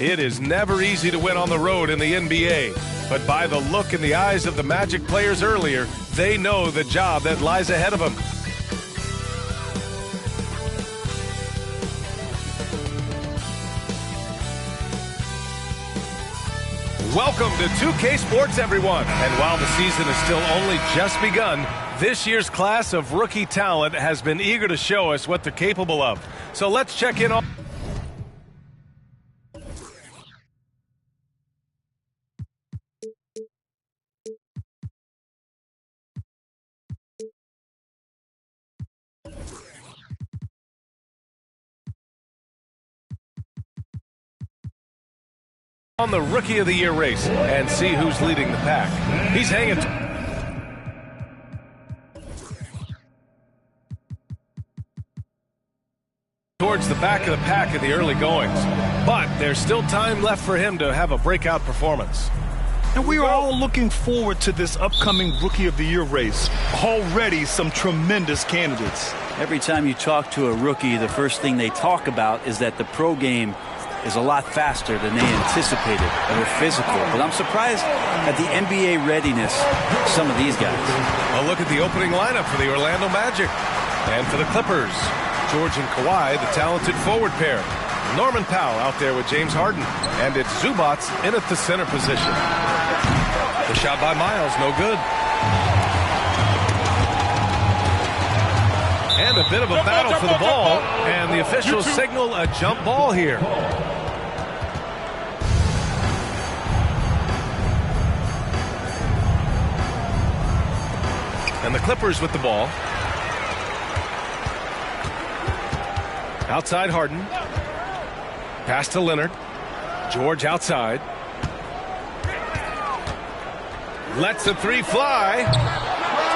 It is never easy to win on the road in the NBA, but by the look in the eyes of the Magic players earlier, they know the job that lies ahead of them. Welcome to 2K Sports, everyone. And while the season has still only just begun, this year's class of rookie talent has been eager to show us what they're capable of. So let's check in on... on the Rookie of the Year race and see who's leading the pack. He's hanging towards the back of the pack in the early goings, but there's still time left for him to have a breakout performance. And we are all looking forward to this upcoming Rookie of the Year race. Already some tremendous candidates. Every time you talk to a rookie, the first thing they talk about is that the pro game is a lot faster than they anticipated. They're physical. But I'm surprised at the NBA readiness of some of these guys. A look at the opening lineup for the Orlando Magic. And for the Clippers, George and Kawhi, the talented forward pair. Norman Powell out there with James Harden. And it's Zubac in at the center position. The shot by Miles, no good. And a bit of a battle for the ball. And the officials signal a jump ball here. And the Clippers with the ball. Outside Harden. Pass to Leonard. George outside. Lets the three fly.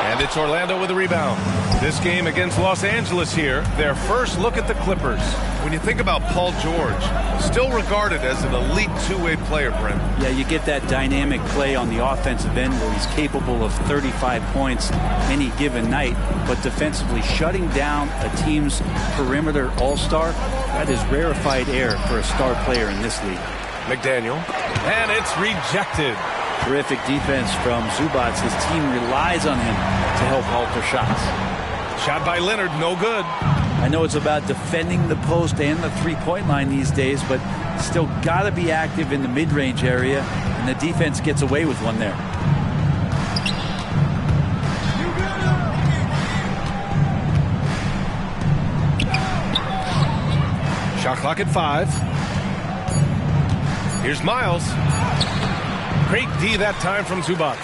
And it's Orlando with a rebound. This game against Los Angeles here, their first look at the Clippers. When you think about Paul George, still regarded as an elite two-way player, Brent. Yeah, you get that dynamic play on the offensive end where he's capable of 35 points any given night, but defensively shutting down a team's perimeter all-star, that is rarefied air for a star player in this league. McDaniel, and it's rejected. Terrific defense from Zubac. His team relies on him to help alter shots. Shot by Leonard, no good. I know it's about defending the post and the three-point line these days, but still got to be active in the mid-range area, and the defense gets away with one there. Shot clock at 5. Here's Miles. Great D that time from Zubac.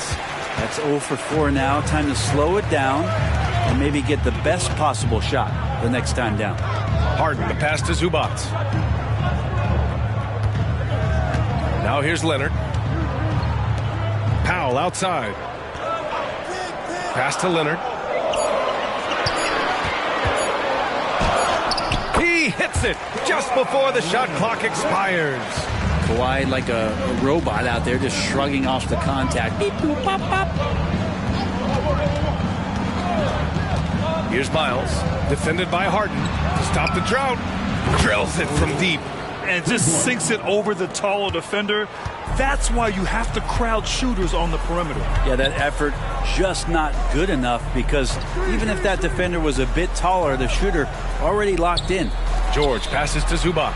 That's 0 for 4 now. Time to slow it down and maybe get the best possible shot the next time down. Harden, the pass to Zubac. Now here's Leonard. Powell outside. Pass to Leonard. He hits it just before the shot clock expires. Kawhi like a robot out there just shrugging off the contact. Beep, boop, pop, pop. Here's Miles, defended by Harden to stop the drought. Drills it from deep. And just sinks it over the taller defender. That's why you have to crowd shooters on the perimeter. Yeah, that effort just not good enough because even if that defender was a bit taller, the shooter already locked in. George passes to Zubac.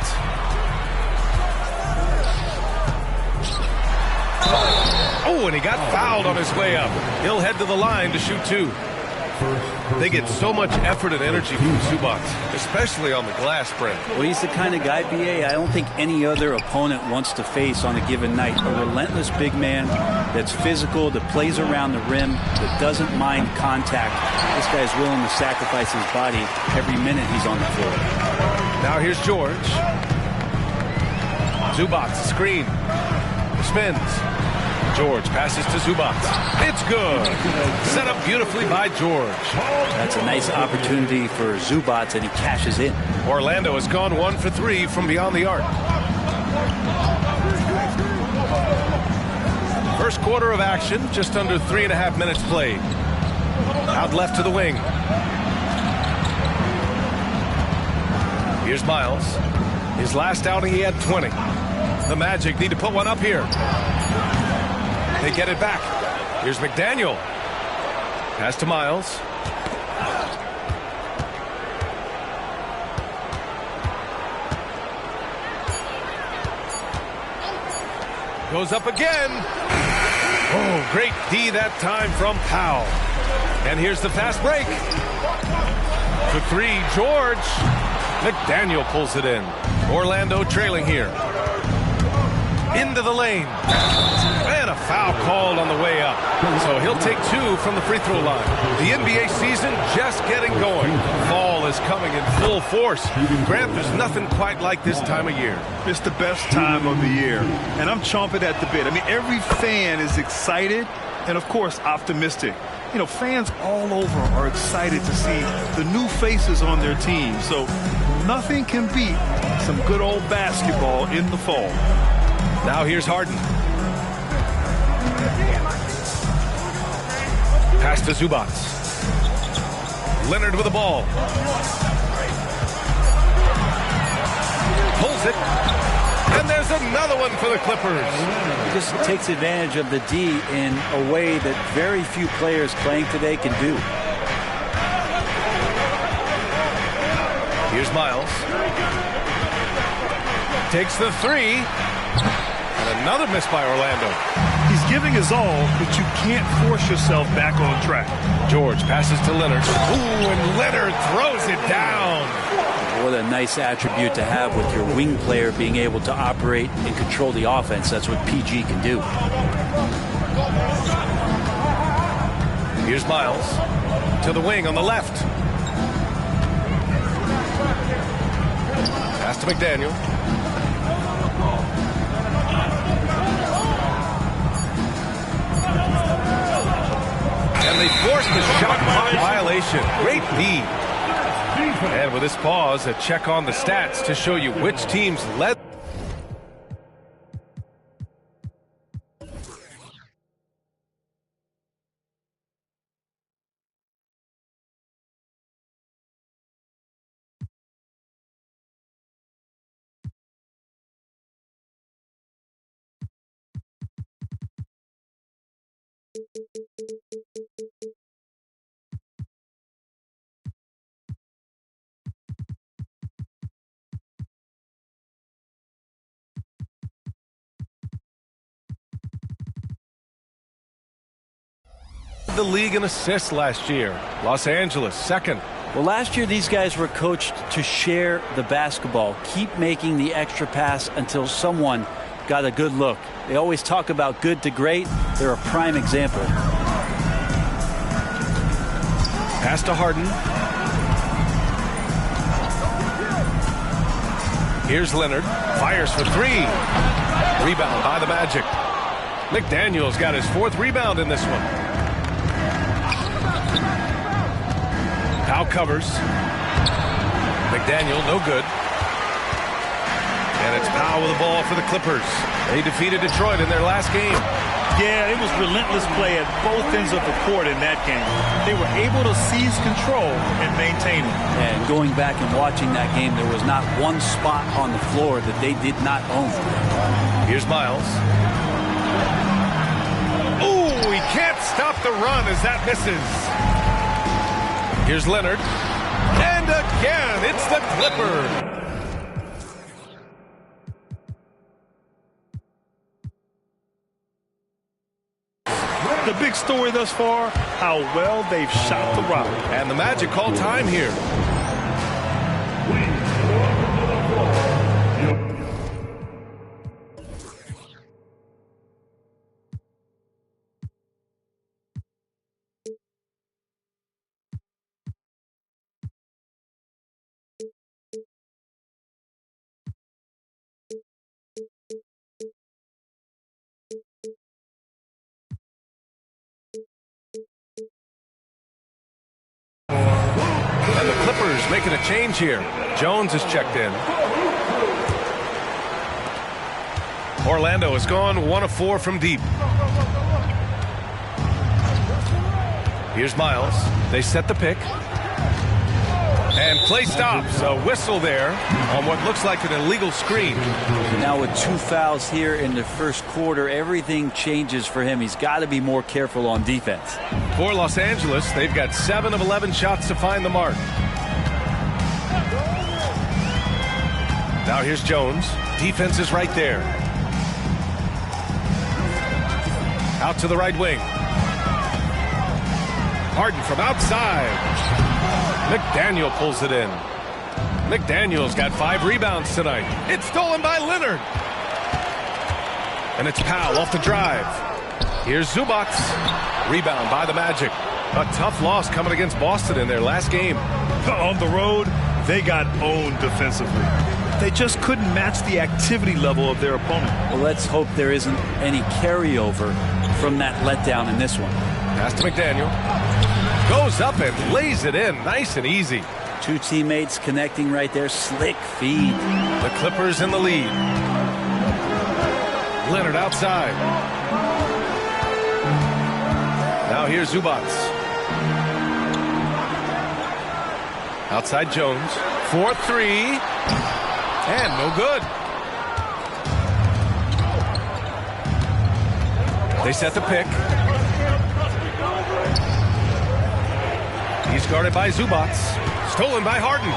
Oh, and he got fouled on his way up. He'll head to the line to shoot 2. They get so much effort and energy from Zubac, especially on the glass, Brent. Well, he's the kind of guy, BA, I don't think any other opponent wants to face on a given night. A relentless big man that's physical, that plays around the rim, that doesn't mind contact. This guy's willing to sacrifice his body every minute he's on the floor. Now here's George. Zubac, screen. Spins. George passes to Zubac. It's good. Set up beautifully by George. That's a nice opportunity for Zubac, and he cashes in. Orlando has gone 1 for 3 from beyond the arc. First quarter of action, just under 3.5 minutes played. Out left to the wing. Here's Miles. His last outing, he had 20. The Magic need to put one up here. They get it back. Here's McDaniel. Pass to Miles. Goes up again. Oh, great D that time from Powell. And here's the fast break. For three, George. McDaniel pulls it in. Orlando trailing here. Into the lane. And a foul called on the way up. So he'll take two from the free throw line. The NBA season just getting going. Fall is coming in full force. Grant, there's nothing quite like this time of year. It's the best time of the year, and I'm chomping at the bit. I mean, every fan is excited and, of course, optimistic. You know, fans all over are excited to see the new faces on their team. So nothing can beat some good old basketball in the fall. Now here's Harden. Pass to Zubac. Leonard with the ball. Pulls it. And there's another one for the Clippers. He just takes advantage of the D in a way that very few players playing today can do. Here's Miles. Takes the three. And another miss by Orlando. He's giving his all, but you can't force yourself back on track. George passes to Leonard. Ooh, and Leonard throws it down. What a nice attribute to have with your wing player being able to operate and control the offense. That's what PG can do. Here's Miles to the wing on the left. Pass to McDaniel. And they forced the shot clock violation. Great D. And with this pause, a check on the stats to show you which teams led. The league in assists last year. Los Angeles second. Well, last year these guys were coached to share the basketball, keep making the extra pass until someone got a good look. They always talk about good to great. They're a prime example. Pass to Harden. Here's Leonard. Fires for three. Rebound by the Magic. McDaniel's got his fourth rebound in this one. Powell covers. McDaniel, no good. And it's Powell with the ball for the Clippers. They defeated Detroit in their last game. Yeah, it was relentless play at both ends of the court in that game. They were able to seize control and maintain it. And going back and watching that game, there was not one spot on the floor that they did not own. Here's Miles. Ooh, he can't stop the run as that misses. Here's Leonard. And again, it's the Clippers. The big story thus far, how well they've shot the rock. And the Magic call time here. And the Clippers making a change here. Jones is checked in. Orlando has gone 1 of 4 from deep. Here's Miles. They set the pick. And play stops. A whistle there on what looks like an illegal screen. Now with 2 fouls here in the first quarter, everything changes for him. He's got to be more careful on defense. For Los Angeles, they've got 7 of 11 shots to find the mark. Now here's Jones. Defense is right there. Out to the right wing. Harden from outside. McDaniel pulls it in. McDaniel's got 5 rebounds tonight. It's stolen by Leonard. And it's Powell off the drive. Here's Zubac. Rebound by the Magic. A tough loss coming against Boston in their last game. On the road, they got owned defensively. They just couldn't match the activity level of their opponent. Well, let's hope there isn't any carryover from that letdown in this one. Pass to McDaniel. Goes up and lays it in. Nice and easy. 2 teammates connecting right there. Slick feed. The Clippers in the lead. Leonard outside. Now here's Zubac. Outside Jones. 4-3. And no good. They set the pick. He's guarded by Zubac. Stolen by Harden.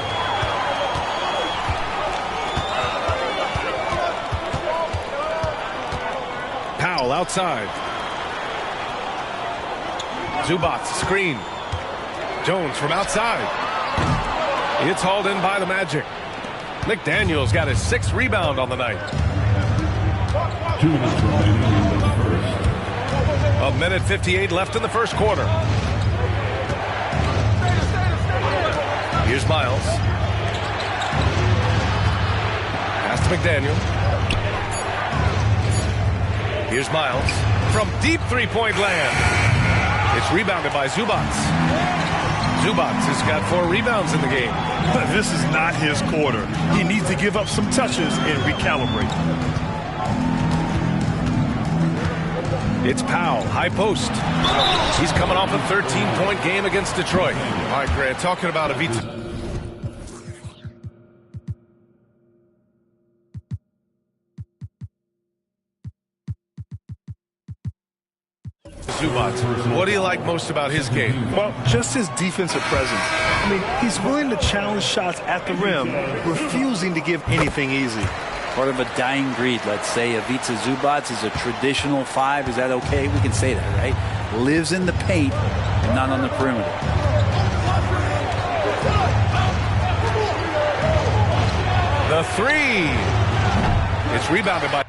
Powell outside. Zubac screen. Jones from outside. It's hauled in by the Magic. McDaniel's got his 6th rebound on the night. 2 minutes remaining in the first. 1:58 left in the first quarter. Here's Miles. Pass to McDaniel. Here's Miles. From deep three-point land. It's rebounded by Zubac. Zubac has got 4 rebounds in the game. This is not his quarter. He needs to give up some touches and recalibrate. It's Powell, high post. He's coming off a 13-point game against Detroit. All right, Grant, talking about Ivica Zubac. What do you like most about his game? Well, just his defensive presence. I mean, he's willing to challenge shots at the rim, refusing to give anything easy. Part of a dying breed, let's say. Ivica Zubac is a traditional 5. Is that okay? We can say that, right? Lives in the paint and not on the perimeter. The 3. It's rebounded by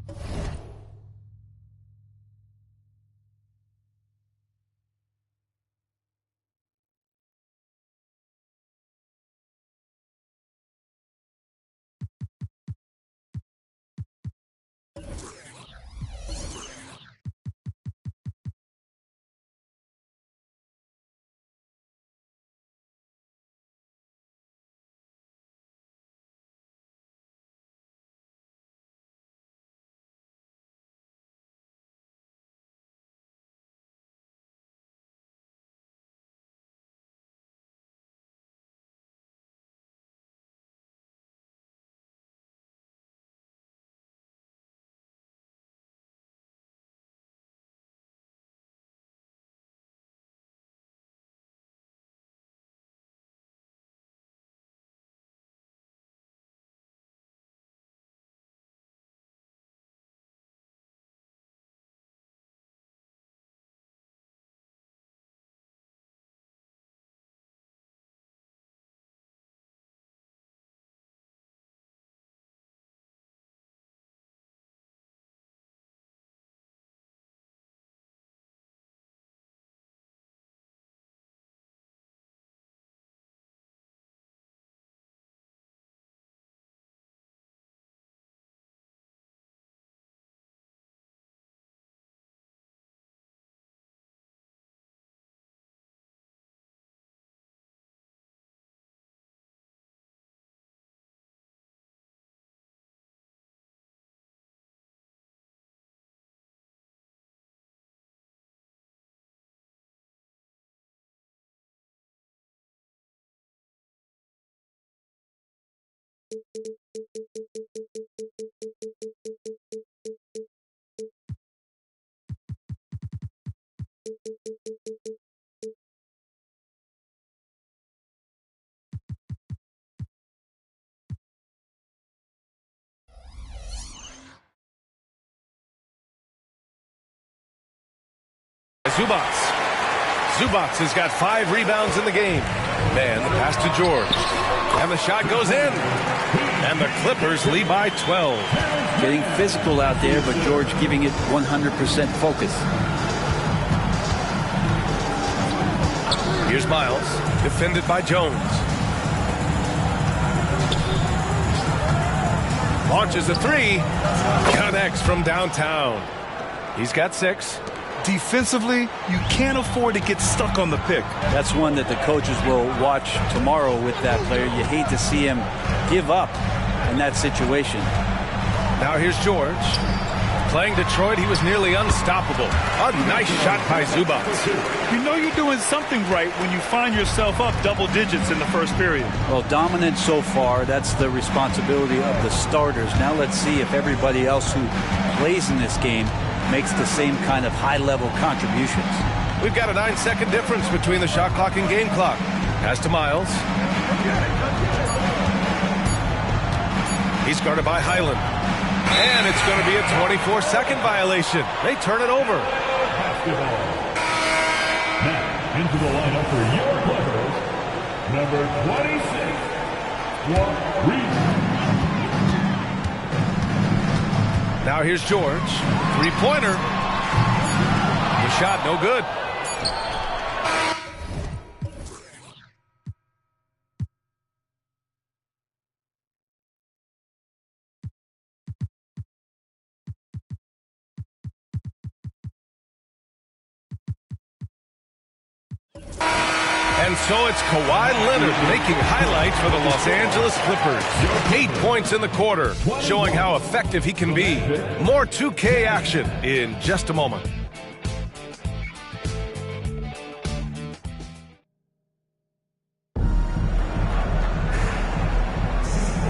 Zubac. Zubac has got 5 rebounds in the game. Man, the pass to George. And the shot goes in. And the Clippers lead by 12. Getting physical out there, but George giving it 100% focus. Here's Miles, defended by Jones. Launches a 3. Connects from downtown. He's got 6. Defensively, you can't afford to get stuck on the pick. That's one that the coaches will watch tomorrow with that player. You hate to see him give up in that situation. Now here's George. Playing Detroit, he was nearly unstoppable. A nice shot by Zubac. You know you're doing something right when you find yourself up double digits in the first period. Well, dominant so far. That's the responsibility of the starters. Now let's see if everybody else who plays in this game makes the same kind of high-level contributions. We've got a 9-second difference between the shot clock and game clock. Pass to Miles. He's guarded by Highland. And it's going to be a 24-second violation. They turn it over. Basketball. Now into the lineup for your Clippers, number 26, Walt Reed. Now here's George. Three-pointer. The shot no good. And so it's Kawhi Leonard making highlights for the Los Angeles Clippers. 8 points in the quarter, showing how effective he can be. More 2K action in just a moment.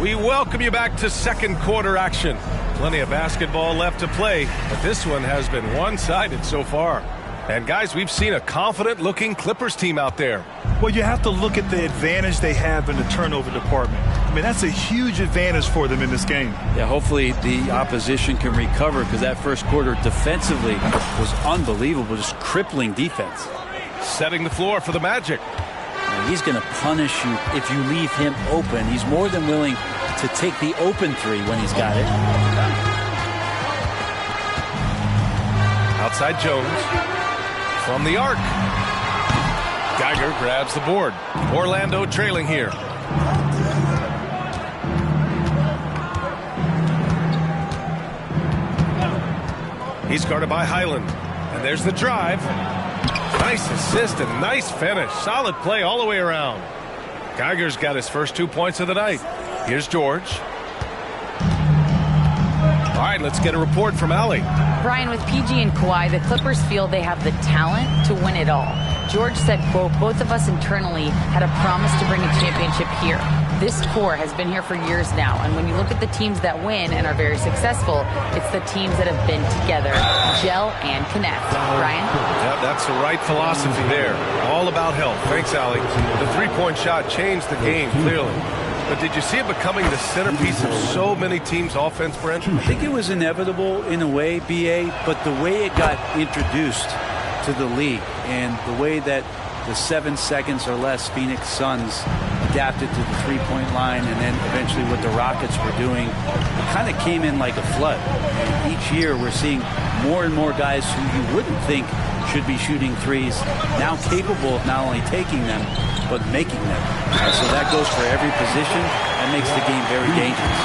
We welcome you back to second quarter action. Plenty of basketball left to play, but this one has been one-sided so far. And guys, we've seen a confident-looking Clippers team out there. Well, you have to look at the advantage they have in the turnover department. I mean, that's a huge advantage for them in this game. Yeah, hopefully the opposition can recover, because that first quarter defensively was unbelievable, just crippling defense. Setting the floor for the Magic. And he's going to punish you if you leave him open. He's more than willing to take the open 3 when he's got it. Outside Jones. From the arc. Geiger grabs the board. Orlando trailing here. He's guarded by Highland. And there's the drive. Nice assist and nice finish. Solid play all the way around. Geiger's got his first 2 points of the night. Here's George. All right, let's get a report from Allie. Brian, with PG and Kawhi, the Clippers feel they have the talent to win it all. George said, quote, both of us internally had a promise to bring a championship here. This core has been here for years now, and when you look at the teams that win and are very successful, it's the teams that have been together, gel and connect. Brian? Yeah, that's the right philosophy there. All about health. Thanks, Allie. The three-point shot changed the game, clearly. But did you see it becoming the centerpiece of so many teams' offense, Brent? I think it was inevitable in a way, BA, but the way it got introduced to the league and the way that the 7 seconds or less Phoenix Suns adapted to the three-point line, and then eventually what the Rockets were doing, it kind of came in like a flood. And each year we're seeing more and more guys who you wouldn't think should be shooting threes, now capable of not only taking them, but making them. And so that goes for every position. That makes the game very dangerous.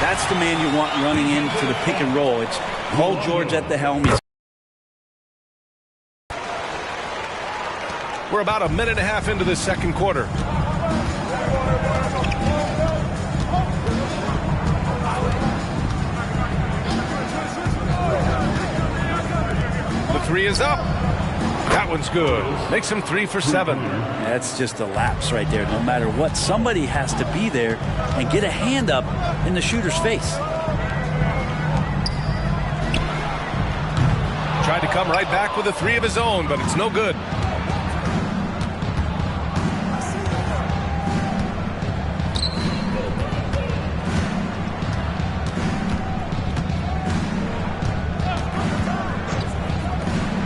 That's the man you want running into the pick and roll. It's Paul George at the helm. We're about a minute and a half into the second quarter. The three is up. That one's good. Makes him 3 for 7. That's just a lapse right there. No matter what, somebody has to be there and get a hand up in the shooter's face. Tried to come right back with a 3 of his own, but it's no good.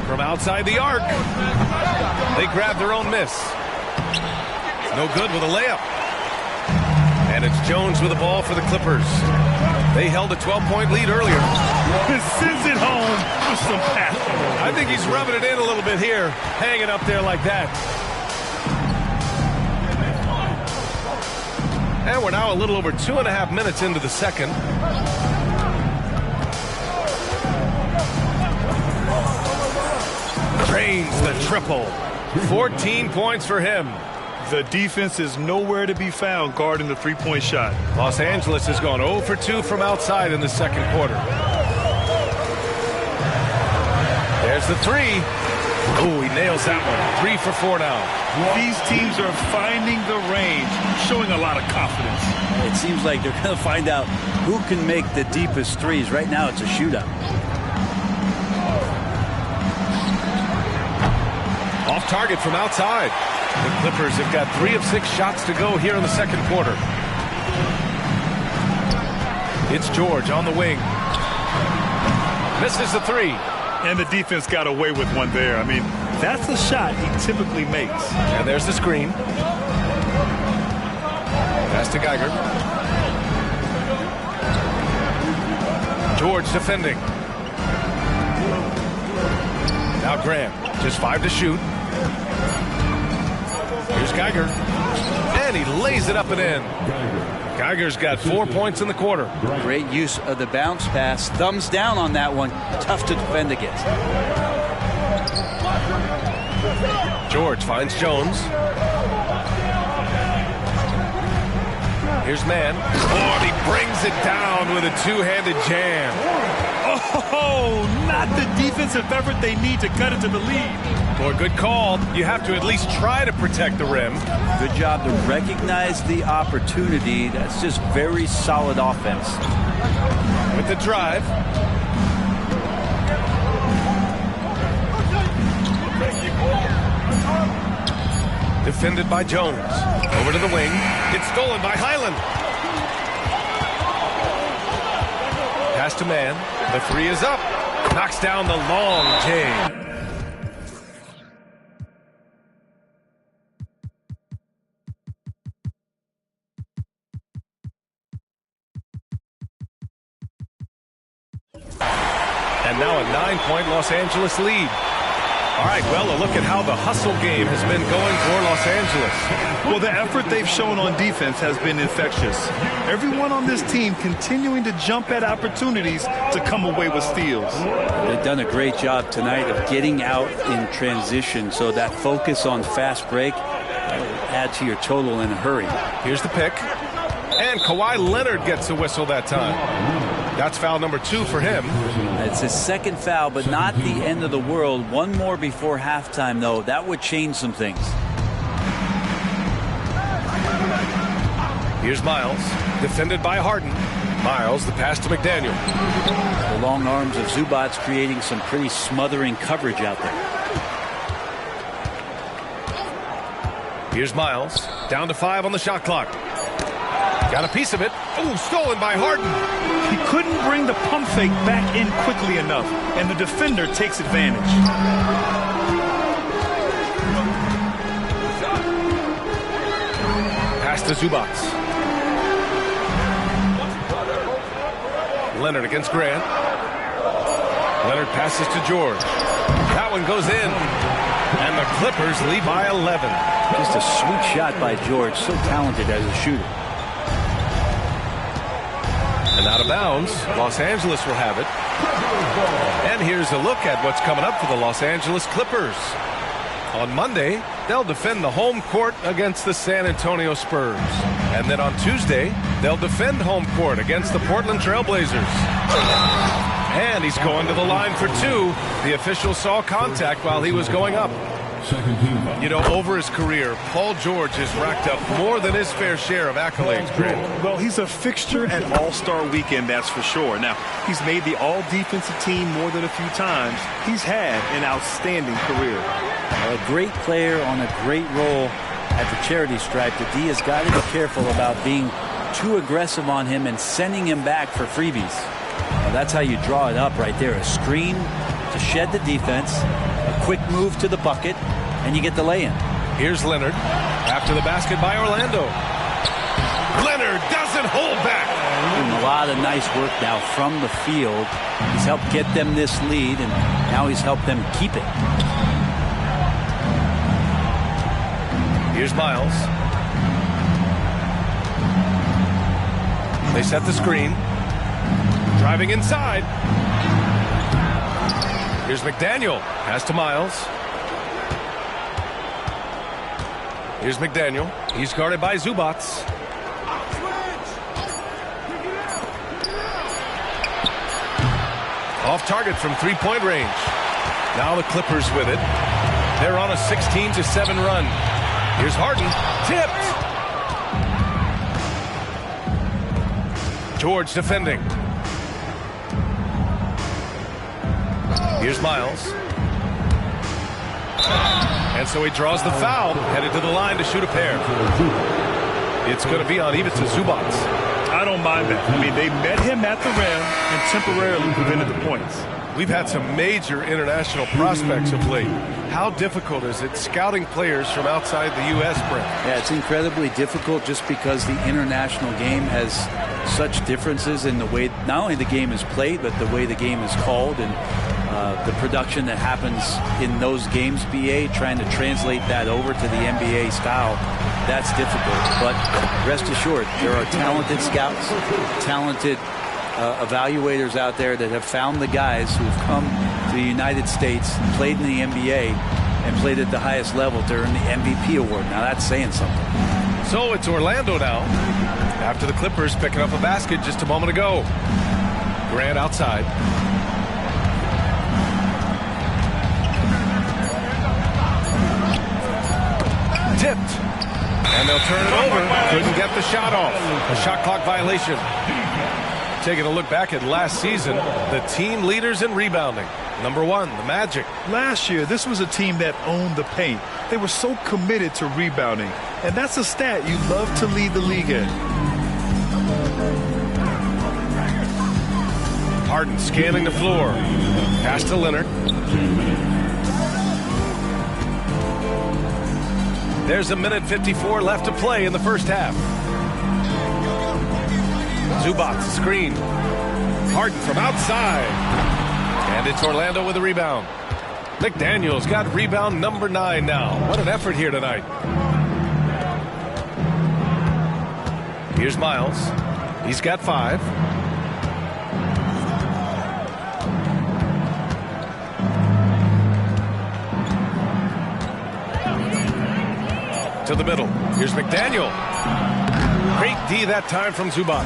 From Outside the arc. They grab their own miss. No good with a layup. And it's Jones with the ball for the Clippers. They held a 12-point lead earlier. Sends it home with some passion. I think he's rubbing it in a little bit here, hanging up there like that. And we're now a little over 2.5 minutes into the second. Drains the triple. 14 points for him. The defense is nowhere to be found guarding the three-point shot. Los Angeles has gone 0 for 2 from outside in the second quarter. There's the three. Oh, he nails that one. 3 for 4 now. These teams are finding the range, showing a lot of confidence. It seems like they're going to find out who can make the deepest threes. Right now, it's a shootout. Off target from outside. The Clippers have got 3 of 6 shots to go here in the second quarter. It's George on the wing. Misses the three. And the defense got away with one there. I mean, that's the shot he typically makes. And there's the screen. Pass to Geiger. George defending. Now Grant. Just 5 to shoot. Here's Geiger. And he lays it up and in. Geiger's got 4 points in the quarter. Great use of the bounce pass. Thumbs down on that one. Tough to defend against. George finds Jones. Here's Mann. Oh, and he brings it down with a two-handed jam. Oh, not the defensive effort they need to cut into the lead. Boy, good call. You have to at least try to protect the rim. Good job to recognize the opportunity. That's just very solid offense. With the drive. Defended by Jones. Over to the wing. It's stolen by Highland. Pass to Mann. The three is up. Knocks down the long J. And now a 9-point Los Angeles lead. All right, well, a look at how the hustle game has been going for Los Angeles. Well, the effort they've shown on defense has been infectious. Everyone on this team continuing to jump at opportunities to come away with steals. They've done a great job tonight of getting out in transition, so that focus on fast break add to your total in a hurry. Here's the pick. And Kawhi Leonard gets a whistle that time. That's foul number 2 for him. It's his second foul, but not the end of the world. One more before halftime, though. That would change some things. Here's Miles, defended by Harden. Miles, the pass to McDaniel. The long arms of Zubac creating some pretty smothering coverage out there. Here's Miles, down to 5 on the shot clock. Got a piece of it. Oh, stolen by Harden. He couldn't bring the pump fake back in quickly enough, and the defender takes advantage. Pass to Zubac. Leonard against Grant. Leonard passes to George. That one goes in. And the Clippers lead by 11. Just a sweet shot by George. So talented as a shooter. And out of bounds, Los Angeles will have it. And here's a look at what's coming up for the Los Angeles Clippers. On Monday, they'll defend the home court against the San Antonio Spurs. And then on Tuesday, they'll defend home court against the Portland Trailblazers. And he's going to the line for 2. The official saw contact while he was going up. You know, over his career, Paul George has racked up more than his fair share of accolades, Grant. Well, he's a fixture at All-Star Weekend, that's for sure. Now, he's made the All-Defensive Team more than a few times. He's had an outstanding career. A great player on a great role at the charity stripe. The D has got to be careful about being too aggressive on him and sending him back for freebies. Well, that's how you draw it up right there. A screen to shed the defense. A quick move to the bucket, and you get the lay-in. Here's Leonard after the basket by Orlando. Leonard doesn't hold back. Doing a lot of nice work now from the field. He's helped get them this lead, and now he's helped them keep it. Here's Miles. They set the screen. Driving inside. Here's McDaniel. Pass to Miles. Here's McDaniel. He's guarded by Zubac. Off target from three-point range. Now the Clippers with it. They're on a 16-7 run. Here's Harden. Tipped. George defending. Here's Miles. And so he draws the foul, headed to the line to shoot a pair. It's going to be on Ivica Zubac. I don't mind that. I mean, they met him at the rim and temporarily prevented the points. We've had some major international prospects of late. How difficult is it scouting players from outside the U.S., Brent? Yeah, it's incredibly difficult just because the international game has such differences in the way not only the game is played, but the way the game is called and the production that happens in those games, BA, trying to translate that over to the NBA style, that's difficult. But rest assured, there are talented scouts, talented evaluators out there that have found the guys who have come to the United States, played in the NBA, and played at the highest level to earn the MVP award. Now that's saying something. So it's Orlando now, after the Clippers picking up a basket just a moment ago. Grant outside. Tipped. And they'll turn it over. Couldn't get the shot off. A shot clock violation. Taking a look back at last season, the team leaders in rebounding. Number one, the Magic. Last year, this was a team that owned the paint. They were so committed to rebounding. And that's a stat you love to lead the league in. Harden scanning the floor. Pass to Leonard. There's a minute 54 left to play in the first half. Zubac screen. Harden from outside. And it's Orlando with the rebound. McDaniel's got rebound number 9 now. What an effort here tonight. Here's Miles. He's got 5. To the middle. Here's McDaniel. Great D that time from Zubac.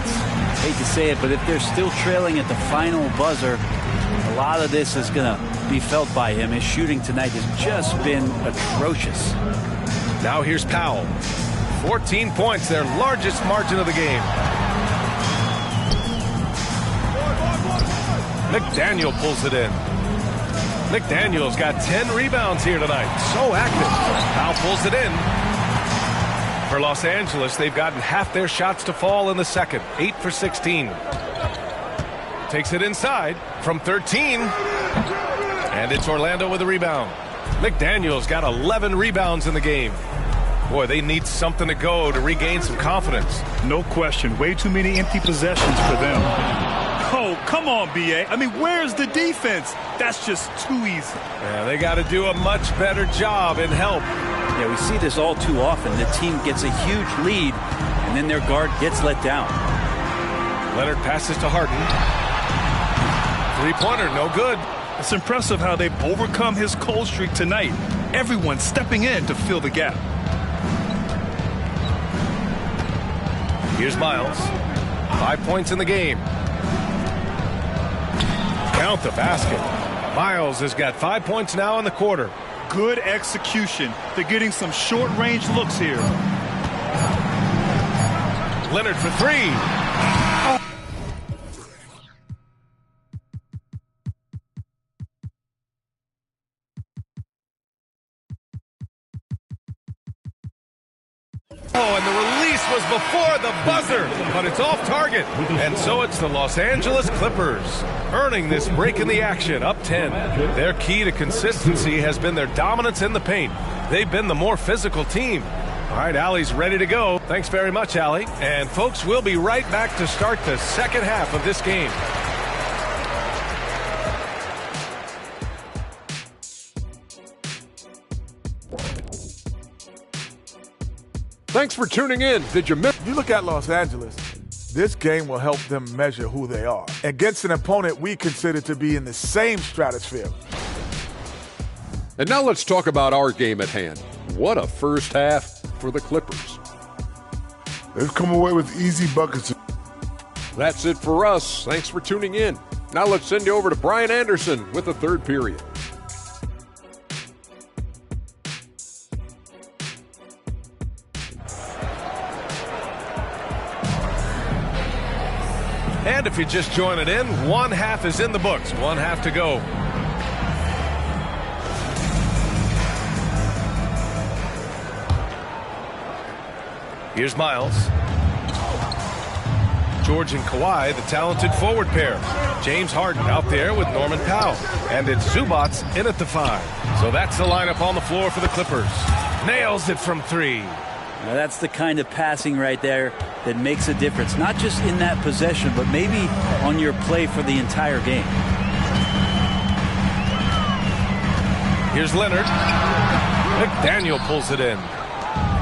Hate to say it, but if they're still trailing at the final buzzer, a lot of this is going to be felt by him. His shooting tonight has just been atrocious. Now here's Powell. 14 points, their largest margin of the game. McDaniel pulls it in. McDaniel's got 10 rebounds here tonight. So active. Powell pulls it in. For Los Angeles, they've gotten half their shots to fall in the second. 8 for 16. Takes it inside from 13. And it's Orlando with a rebound. McDaniel's got 11 rebounds in the game. Boy, they need something to go to regain some confidence. No question. Way too many empty possessions for them. Oh, come on, BA. I mean, where's the defense? That's just too easy. Yeah, they got to do a much better job in help. Yeah, we see this all too often. The team gets a huge lead, and then their guard gets let down. Leonard passes to Harden. Three-pointer, no good. It's impressive how they've overcome his cold streak tonight. Everyone stepping in to fill the gap. Here's Miles. 5 points in the game. Count the basket. Miles has got 5 points now in the quarter. Good execution. They're getting some short-range looks here. Leonard for 3. Oh, and the release was goes before the buzzer, but it's off target. And so it's the Los Angeles Clippers earning this break in the action, up 10. Their key to consistency has been their dominance in the paint. They've been the more physical team. All right, Allie's ready to go. Thanks very much, Allie. And folks, we'll be right back to start the second half of this game. Thanks for tuning in. Did you miss? You look at Los Angeles, this game will help them measure who they are against an opponent we consider to be in the same stratosphere. And now let's talk about our game at hand. What a first half for the Clippers. They've come away with easy buckets. That's it for us. Thanks for tuning in. Now let's send you over to Brian Anderson with the third period. And if you're just joining in, one half is in the books. One half to go. Here's Miles. George and Kawhi, the talented forward pair. James Harden out there with Norman Powell. And it's Zubac in at the 5. So that's the lineup on the floor for the Clippers. Nails it from 3. Now that's the kind of passing right there that makes a difference. Not just in that possession, but maybe on your play for the entire game. Here's Leonard. McDaniel pulls it in.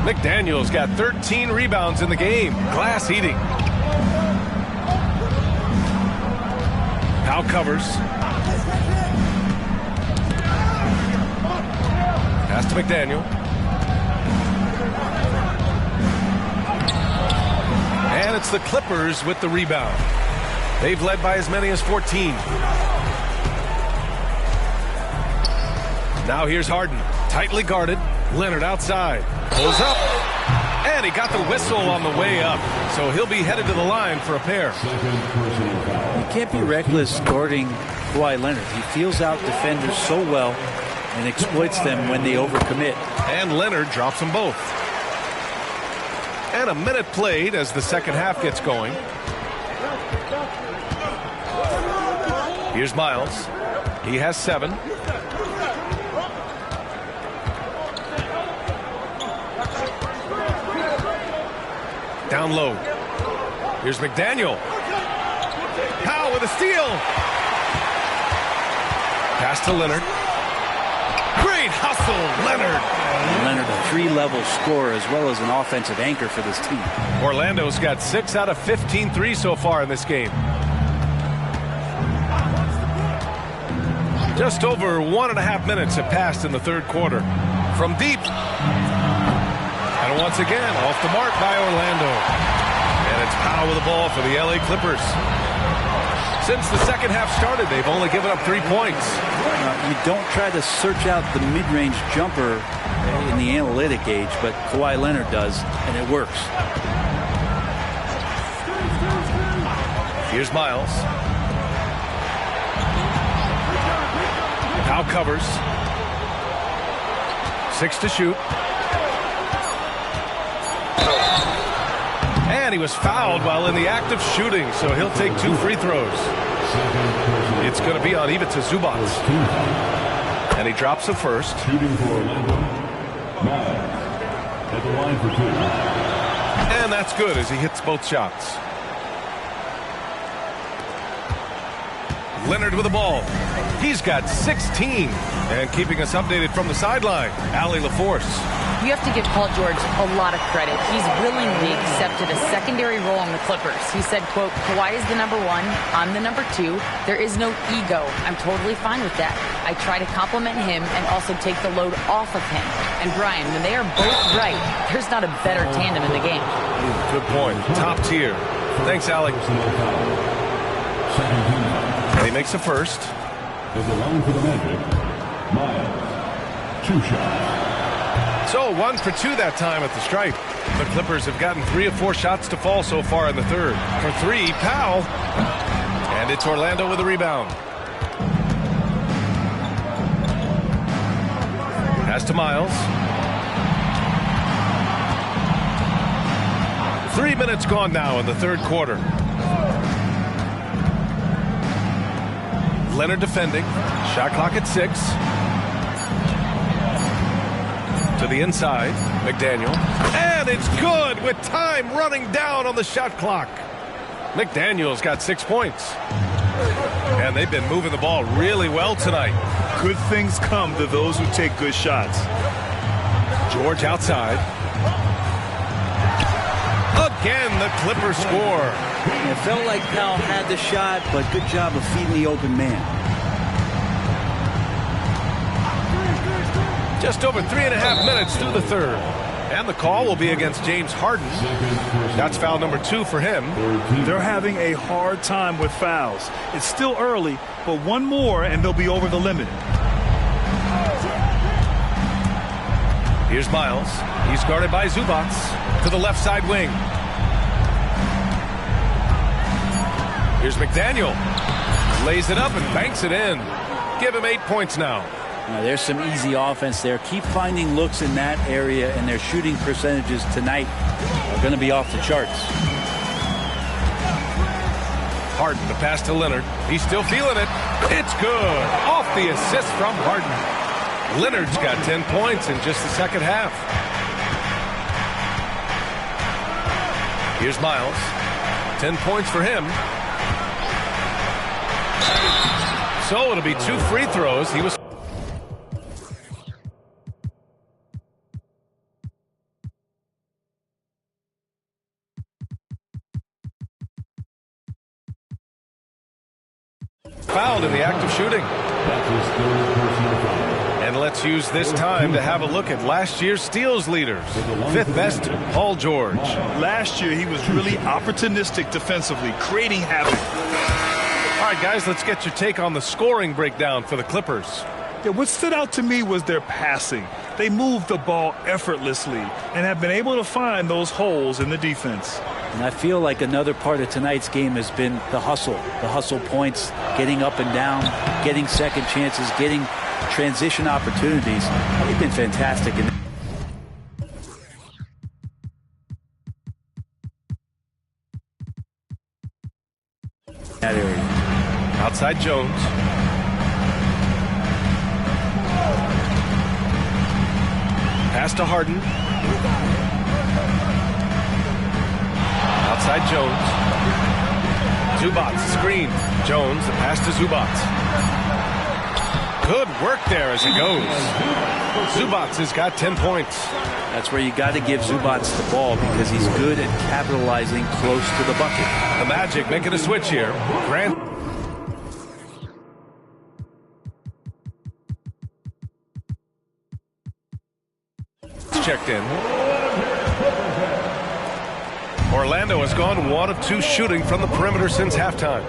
McDaniel's got 13 rebounds in the game. Glass eating. Powell covers. Pass to McDaniel. And it's the Clippers with the rebound. They've led by as many as 14. Now here's Harden. Tightly guarded. Leonard outside. Pulls up. And he got the whistle on the way up. So he'll be headed to the line for a pair. You can't be reckless guarding Kawhi Leonard. He feels out defenders so well and exploits them when they overcommit. And Leonard drops them both. And a minute played as the second half gets going. Here's Miles. He has 7. Down low. Here's McDaniel. Powell with a steal. Pass to Leonard. Great hustle, Leonard. Leonard, a 3-level scorer as well as an offensive anchor for this team. Orlando's got 6 out of 15 threes so far in this game. Just over 1.5 minutes have passed in the third quarter. From deep. And once again, off the mark by Orlando. And it's Powell with the ball for the LA Clippers. Since the second half started, they've only given up 3 points. You don't try to search out the mid-range jumper in the analytic age, but Kawhi Leonard does, and it works. Here's Miles. Powell covers. 6 to shoot. And he was fouled while in the act of shooting, so he'll take 2 free throws. It's going to be on Ivica Zubac. And he drops the first. Shooting for Orlando. Miles at the line for 2. And that's good as he hits both shots. Leonard with the ball. He's got 16. And keeping us updated from the sideline, Allie LaForce. You have to give Paul George a lot of credit. He's willingly accepted a secondary role on the Clippers. He said, quote, Kawhi is the number 1, I'm the number 2. There is no ego. I'm totally fine with that. I try to compliment him and also take the load off of him. And Brian, when they are both right, there's not a better tandem in the game. Good point. Top tier. Thanks, Allie. And he makes the first. At the line for the Magic, Miles. 2 shots. So 1 for 2 that time at the stripe. The Clippers have gotten 3 of 4 shots to fall so far in the third. For 3, Powell. And it's Orlando with a rebound. Pass to Miles. 3 minutes gone now in the third quarter. Leonard defending. Shot clock at 6. To the inside. McDaniel. And it's good with time running down on the shot clock. McDaniel's got 6 points. And they've been moving the ball really well tonight. Good things come to those who take good shots. George outside. Again, the Clippers score. It felt like Powell had the shot, but good job of feeding the open man. Just over 3.5 minutes through the third. And the call will be against James Harden. That's foul number 2 for him. They're having a hard time with fouls. It's still early, but one more and they'll be over the limit. Here's Miles. He's guarded by Zubac to the left side wing. Here's McDaniel. Lays it up and banks it in. Give him 8 points now. There's some easy offense there. Keep finding looks in that area, and their shooting percentages tonight are going to be off the charts. Harden, the pass to Leonard. He's still feeling it. It's good. Off the assist from Harden. Leonard's got 10 points in just the second half. Here's Miles. 10 points for him. So it'll be 2 free throws. He was fouled in the act of shooting. And let's use this time to have a look at last year's steals leaders. 5th best, Paul George. Last year, he was really opportunistic defensively, creating havoc. All right, guys, let's get your take on the scoring breakdown for the Clippers. Yeah, what stood out to me was their passing. They moved the ball effortlessly and have been able to find those holes in the defense. And I feel like another part of tonight's game has been the hustle points, getting up and down, getting second chances, getting transition opportunities. They've been fantastic in that area. Outside Jones. Pass to Harden. Outside Jones. Zubac screen. Jones, the pass to Zubac. Good work there as he goes. Zubac has got 10 points. That's where you got to give Zubac the ball because he's good at capitalizing close to the bucket. The Magic making a switch here. Grant. Checked in. Orlando has gone 1 of 2 shooting from the perimeter since halftime.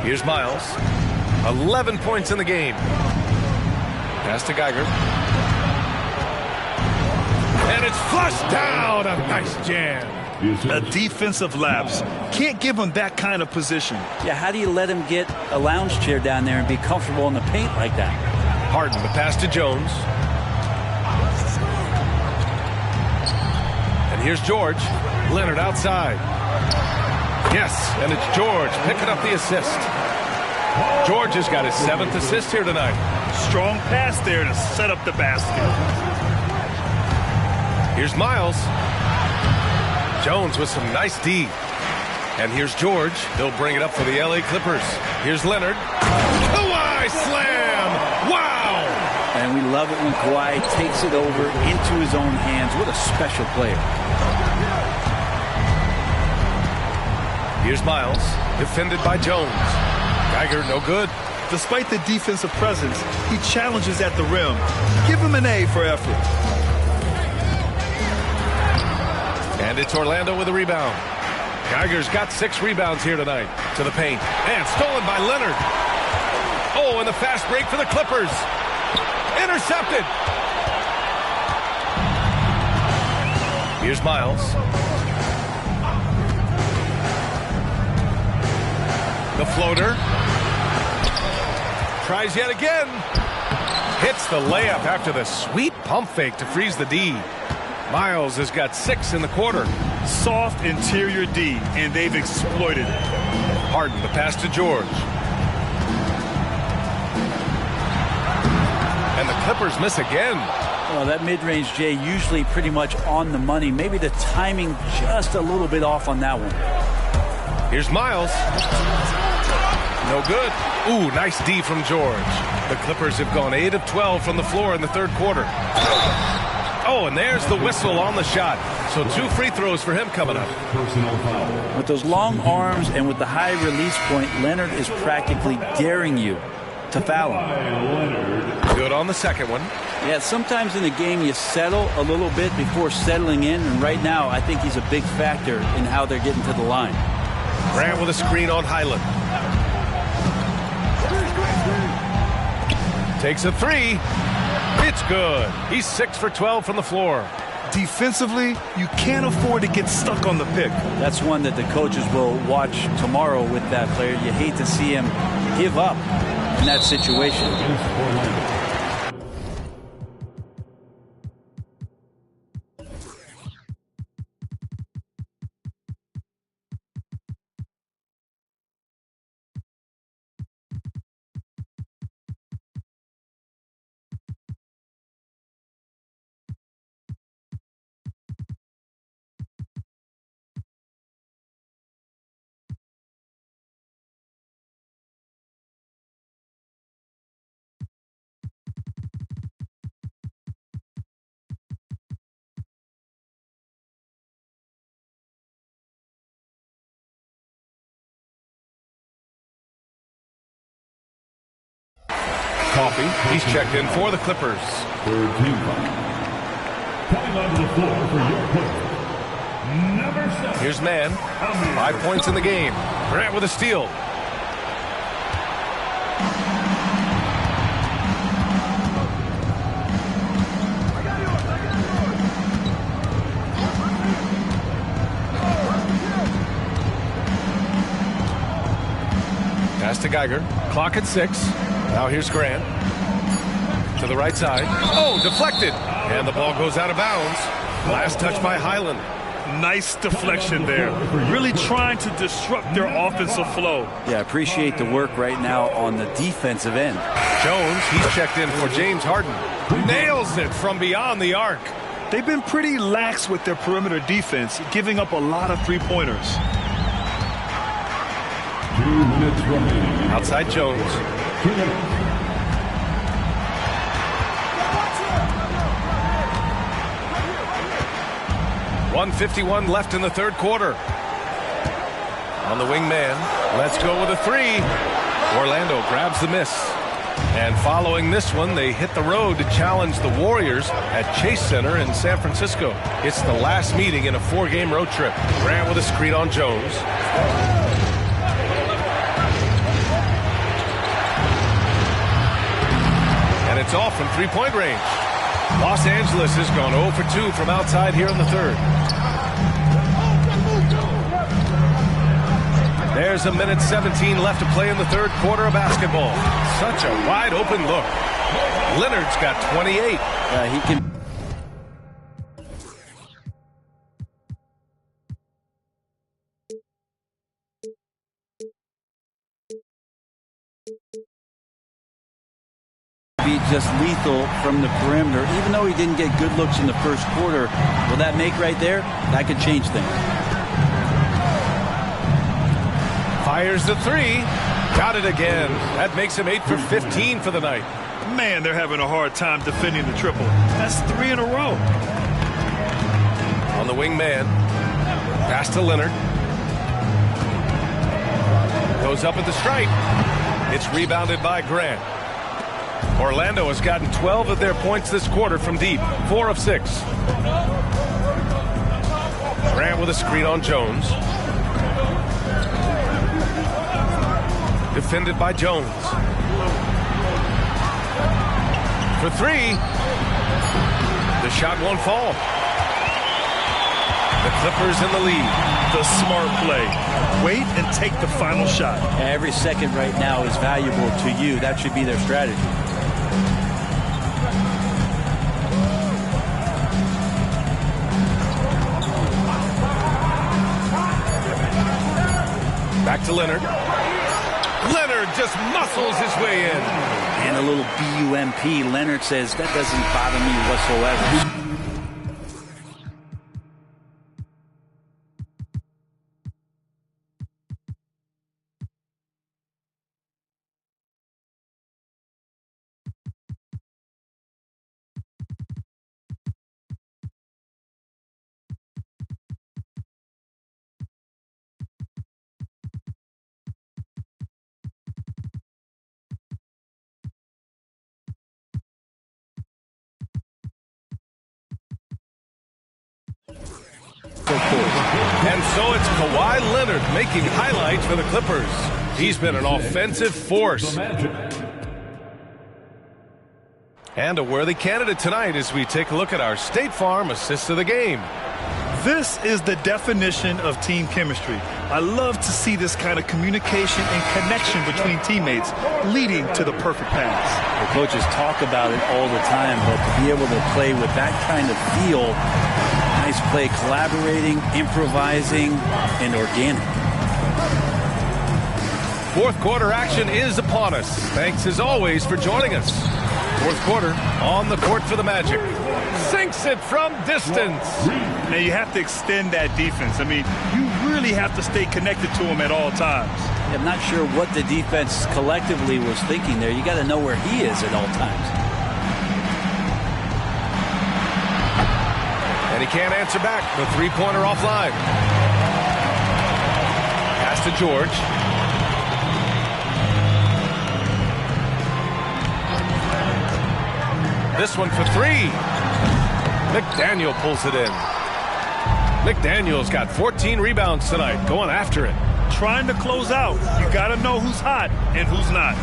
Here's Miles. 11 points in the game. Pass to Geiger. And it's flushed down. A nice jam. A defensive lapse. Can't give him that kind of position. Yeah, how do you let him get a lounge chair down there and be comfortable in the paint like that? Harden, the pass to Jones. And here's George. Leonard outside. Yes, and it's George picking up the assist. George has got his 7th assist here tonight. Strong pass there to set up the basket. Here's Miles. Jones with some nice D. And here's George. He'll bring it up for the LA Clippers. Here's Leonard. Kawhi slam! Wow! And we love it when Kawhi takes it over into his own hands. What a special player. Here's Miles. Defended by Jones. Geiger, no good. Despite the defensive presence, he challenges at the rim. Give him an A for effort. And it's Orlando with a rebound. Geiger's got 6 rebounds here tonight. To the paint. And stolen by Leonard. Oh, and the fast break for the Clippers. Intercepted. Here's Miles. The floater. Tries yet again. Hits the layup after the sweet pump fake to freeze the D. Miles has got 6 in the quarter. Soft interior D, and they've exploited it. Harden, the pass to George. And the Clippers miss again. Well, that mid-range, Jay, usually pretty much on the money. Maybe the timing just a little bit off on that one. Here's Miles. No good. Ooh, nice D from George. The Clippers have gone 8 of 12 from the floor in the third quarter. Oh, and there's the whistle on the shot. So 2 free throws for him coming up. Personal foul. With those long arms and with the high release point, Leonard is practically daring you to foul him. Good on the second one. Yeah, sometimes in the game you settle a little bit before settling in, and right now I think he's a big factor in how they're getting to the line. Grant with a screen on Highland. Takes a 3. It's good. He's 6 for 12 from the floor. Defensively, you can't afford to get stuck on the pick. That's one that the coaches will watch tomorrow with that player. You hate to see him give up in that situation. Coffee, he's checked in for the Clippers. Third team foul. Coming onto the floor for your Clippers, number 7. Here's Mann. 5 points in the game. Grant with a steal. Pass to Geiger. Clock at 6. Now here's Grant. To the right side. Oh, deflected. And the ball goes out of bounds. Last touch by Highland. Nice deflection there. Really trying to disrupt their offensive flow. Yeah, appreciate the work right now on the defensive end. Jones, he's checked in for James Harden. Nails it from beyond the arc. They've been pretty lax with their perimeter defense, giving up a lot of three-pointers. 2 minutes remaining. Outside Jones. 2 minutes. 1:51 left in the third quarter. On the wing man. Let's go with a 3. Orlando grabs the miss. And following this one, they hit the road to challenge the Warriors at Chase Center in San Francisco. It's the last meeting in a 4-game road trip. Grant with a screen on Jones. And it's off from three-point range. Los Angeles has gone 0 for 2 from outside here in the third. There's a minute 17 left to play in the third quarter of basketball. Such a wide open look. Leonard's got 28. He can be just lethal from the perimeter. Even though he didn't get good looks in the first quarter, will that make right there? That could change things. Fires the 3. Got it again. That makes him 8 for 15 for the night. Man, they're having a hard time defending the triple. That's 3 in a row. On the wing man. Pass to Leonard. Goes up at the stripe. It's rebounded by Grant. Orlando has gotten 12 of their points this quarter from deep. 4 of 6. Grant with a screen on Jones. Defended by Jones. For 3. The shot won't fall. The Clippers in the lead. The smart play. Wait and take the final shot. Every second right now is valuable to you. That should be their strategy. Back to Leonard. Leonard just muscles his way in. And a little BUMP. Leonard says, that doesn't bother me whatsoever. And so it's Kawhi Leonard making highlights for the Clippers. He's been an offensive force. And a worthy candidate tonight as we take a look at our State Farm assist of the game. This is the definition of team chemistry. I love to see this kind of communication and connection between teammates leading to the perfect pass. The coaches talk about it all the time, but to be able to play with that kind of feel, nice play, collaborating, improvising, and organic. Fourth quarter action is upon us. Thanks as always for joining us. Fourth quarter on the court for the Magic. Sinks it from distance. Now you have to extend that defense. I mean, you really have to stay connected to him at all times. I'm not sure what the defense collectively was thinking there. You got to know where he is at all times. And he can't answer back. The three-pointer offline. Pass to George. This one for three. McDaniel pulls it in. McDaniel's got 14 rebounds tonight, going after it. Trying to close out. You got to know who's hot and who's not.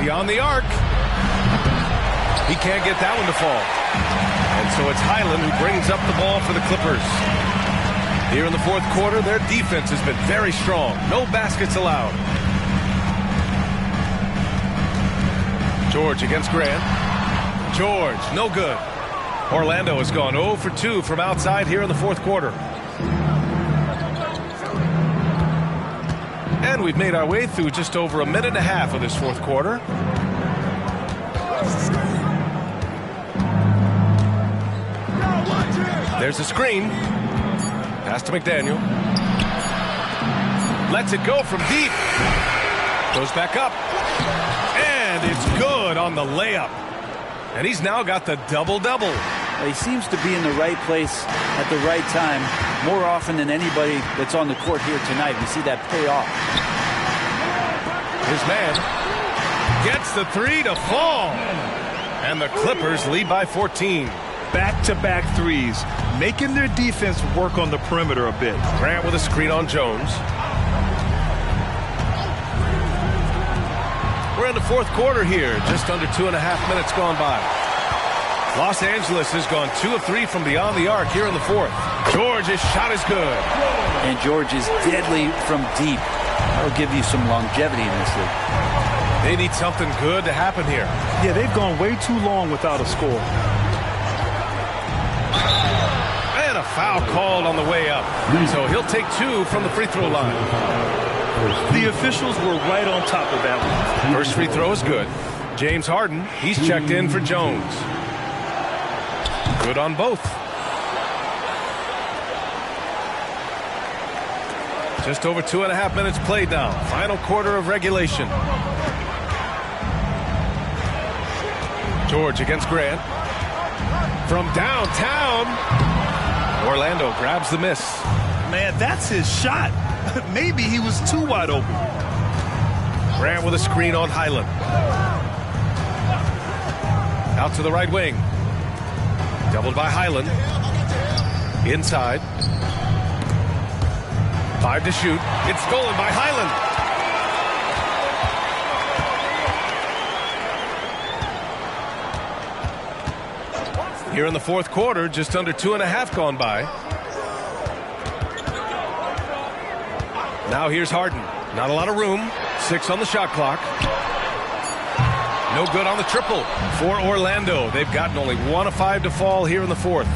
Beyond the arc. He can't get that one to fall. And so it's Highland who brings up the ball for the Clippers. Here in the fourth quarter, their defense has been very strong. No baskets allowed. George against Grant. George, no good. Orlando has gone 0 for 2 from outside here in the fourth quarter. And we've made our way through just over a minute and a half of this fourth quarter. There's a screen. Pass to McDaniel. Lets it go from deep. Goes back up. And it's good on the layup. And he's now got the double-double. Well, he seems to be in the right place at the right time more often than anybody that's on the court here tonight. We see that pay off. His man gets the three to fall. And the Clippers lead by 14. Back-to-back threes, making their defense work on the perimeter a bit. Grant with a screen on Jones. We're in the fourth quarter here, just under 2.5 minutes gone by. Los Angeles has gone 2 of 3 from beyond the arc here in the fourth. George's shot is good. And George is deadly from deep. That'll give you some longevity in this league. They need something good to happen here. Yeah, they've gone way too long without a score. And a foul called on the way up. So he'll take 2 from the free throw line. The officials were right on top of that one. First free throw is good. James Harden, he's checked in for Jones. Good on both. Just over 2.5 minutes played now. Final quarter of regulation. George against Grant. From downtown. Orlando grabs the miss. Man, that's his shot. Maybe he was too wide open. Grant with a screen on Highland. Out to the right wing. Doubled by Highland. Inside. 5 to shoot. It's stolen by Highland. Here in the fourth quarter, just under 2.5 gone by. Now here's Harden. Not a lot of room. 6 on the shot clock. No good on the triple for Orlando. They've gotten only 1 of 5 to fall here in the fourth.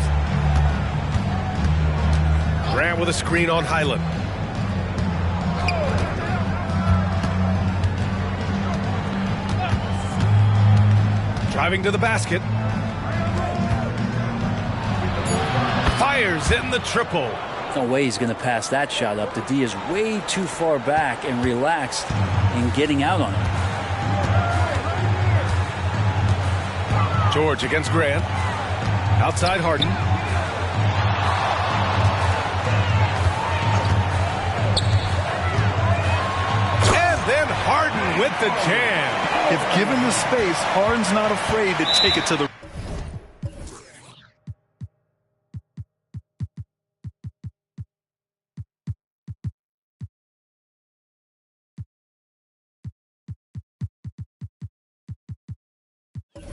Grant with a screen on Highland. Driving to the basket. Fires in the triple. No way he's going to pass that shot up. The D is way too far back and relaxed in getting out on it. George against Grant. Outside Harden. And then Harden with the jam. If given the space, Harden's not afraid to take it to the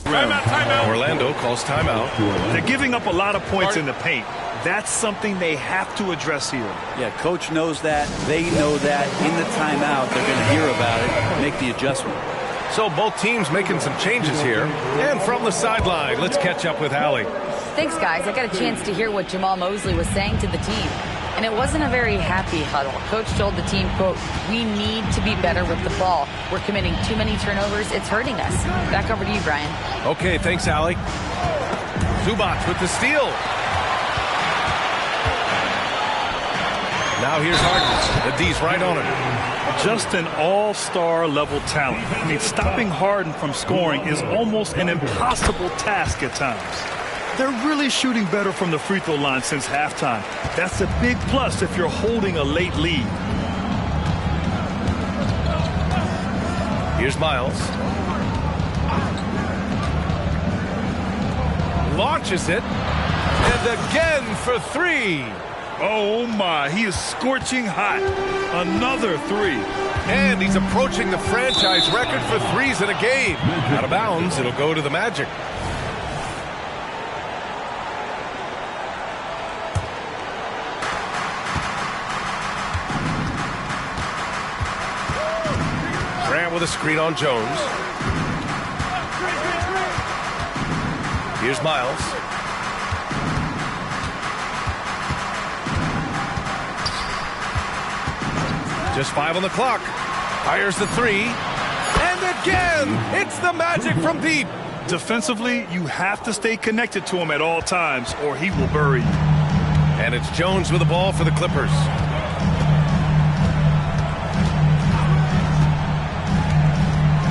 Timeout. Orlando calls timeout. They're giving up a lot of points in the paint. That's something they have to address here. Yeah, coach knows that. They know that. In the timeout, they're going to hear about it, make the adjustment. So both teams making some changes here. And from the sideline, let's catch up with Allie. Thanks, guys. I got a chance to hear what Jamal Mosley was saying to the team. And it wasn't a very happy huddle. Coach told the team, quote, "We need to be better with the ball. We're committing too many turnovers. It's hurting us." Back over to you, Brian. Okay, thanks, Allie. Zubac with the steal. Now here's Harden. The D's right on it. Just an all-star level talent. I mean, stopping Harden from scoring is almost an impossible task at times. They're really shooting better from the free throw line since halftime. That's a big plus if you're holding a late lead. Here's Miles. Launches it. And again for three. Oh, my. He is scorching hot. Another three. And he's approaching the franchise record for threes in a game. Out of bounds, it'll go to the Magic. Grant with a screen on Jones. Here's Miles. Just 5 on the clock. Fires the three. And again, it's the Magic from deep. Defensively, you have to stay connected to him at all times or he will bury you. And it's Jones with the ball for the Clippers.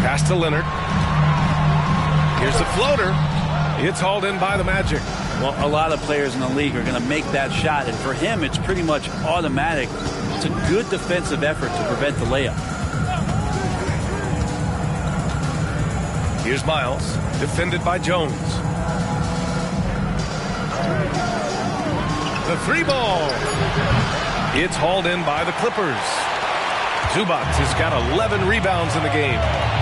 Pass to Leonard. Here's the floater. It's hauled in by the Magic. Well, a lot of players in the league are going to make that shot, and for him, it's pretty much automatic. It's a good defensive effort to prevent the layup. Here's Miles, defended by Jones. The three ball. It's hauled in by the Clippers. Zubac has got 11 rebounds in the game.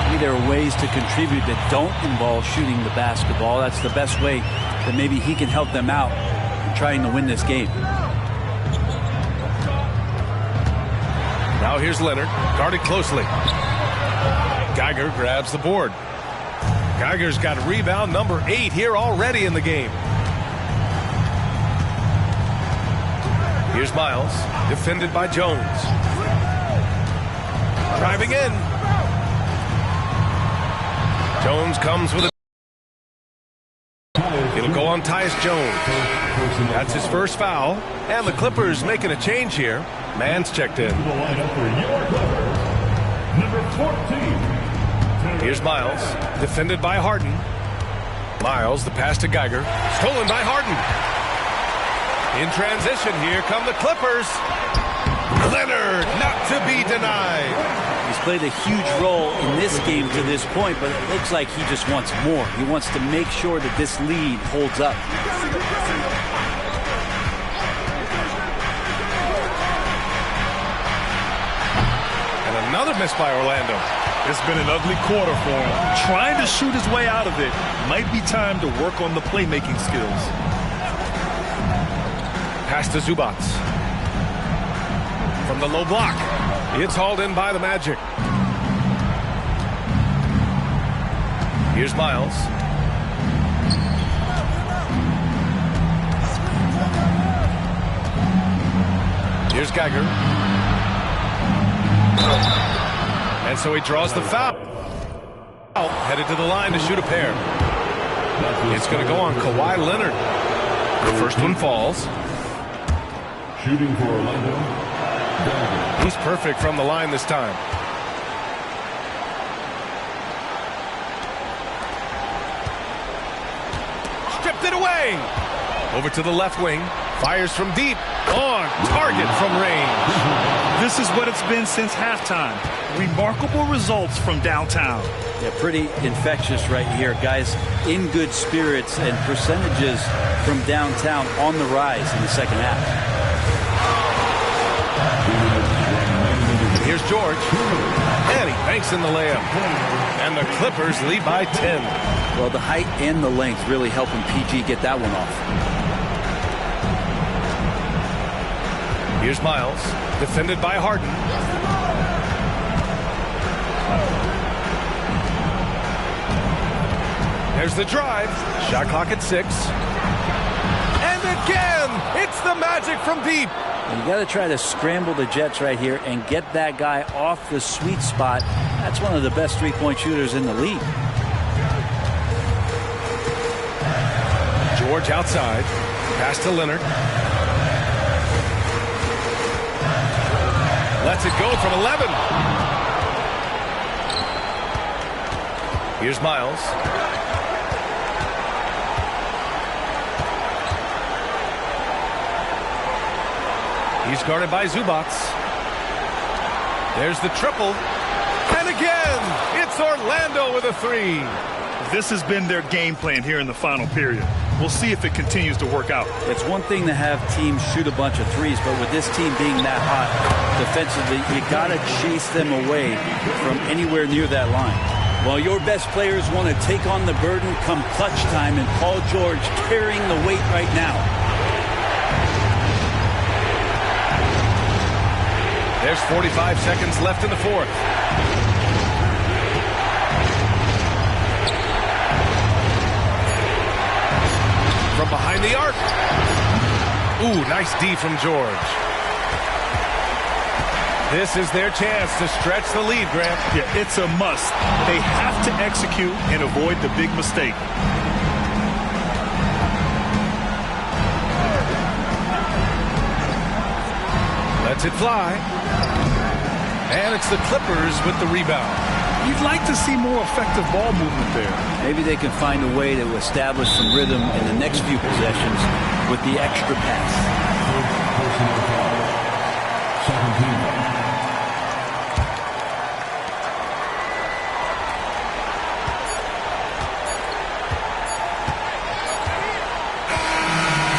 Maybe there are ways to contribute that don't involve shooting the basketball. That's the best way that maybe he can help them out in trying to win this game. Now here's Leonard, guarded closely. Geiger grabs the board. Geiger's got rebound number 8 here already in the game. Here's Miles, defended by Jones. Driving in. Jones comes with a... It'll go on Tyus Jones. That's his first foul. And the Clippers making a change here. Mann's checked in. Here's Miles, defended by Harden. Miles, the pass to Geiger. Stolen by Harden. In transition, here come the Clippers. Leonard, not to be denied. He's played a huge role in this game to this point, but it looks like he just wants more. He wants to make sure that this lead holds up. And another miss by Orlando. It's been an ugly quarter for him. Trying to shoot his way out of it. Might be time to work on the playmaking skills. Pass to Zubac. From the low block. It's hauled in by the Magic. Here's Miles. Here's Geiger. And so he draws the foul. Headed to the line to shoot a pair. It's going to go on Kawhi Leonard. The first one falls. Shooting for Orlando. He's perfect from the line this time. Stripped it away. Over to the left wing. Fires from deep. On target from range. This is what it's been since halftime. Remarkable results from downtown. Yeah, pretty infectious right here. Guys in good spirits and percentages from downtown on the rise in the second half. Here's George. And he banks in the layup. And the Clippers lead by 10. Well, the height and the length really helping PG get that one off. Here's Miles, defended by Harden. There's the drive. Shot clock at 6. And again, it's the Magic from deep. And you got to try to scramble the Jets right here and get that guy off the sweet spot. That's one of the best three-point shooters in the league. George outside. Pass to Leonard. Lets it go from 11. Here's Miles. He's guarded by Zubac. There's the triple. And again, it's Orlando with a 3. This has been their game plan here in the final period. We'll see if it continues to work out. It's one thing to have teams shoot a bunch of threes, but with this team being that hot defensively, you got to chase them away from anywhere near that line. Well, your best players want to take on the burden come clutch time, and Paul George carrying the weight right now. There's 45 seconds left in the fourth. From behind the arc. Ooh, nice D from George. This is their chance to stretch the lead, Grant. Yeah, it's a must. They have to execute and avoid the big mistake. Lets it fly. And it's the Clippers with the rebound. You'd like to see more effective ball movement there. Maybe they can find a way to establish some rhythm in the next few possessions with the extra pass.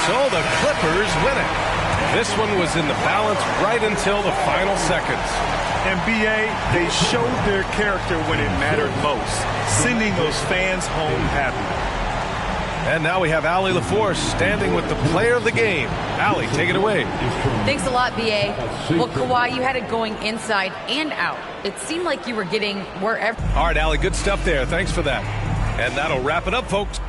So the Clippers win it. This one was in the balance right until the final seconds. And B.A., they showed their character when it mattered most, sending those fans home happy. And now we have Allie LaForce standing with the player of the game. Allie, take it away. Thanks a lot, B.A. Well, Kawhi, you had it going inside and out. It seemed like you were getting wherever. All right, Allie, good stuff there. Thanks for that. And that'll wrap it up, folks.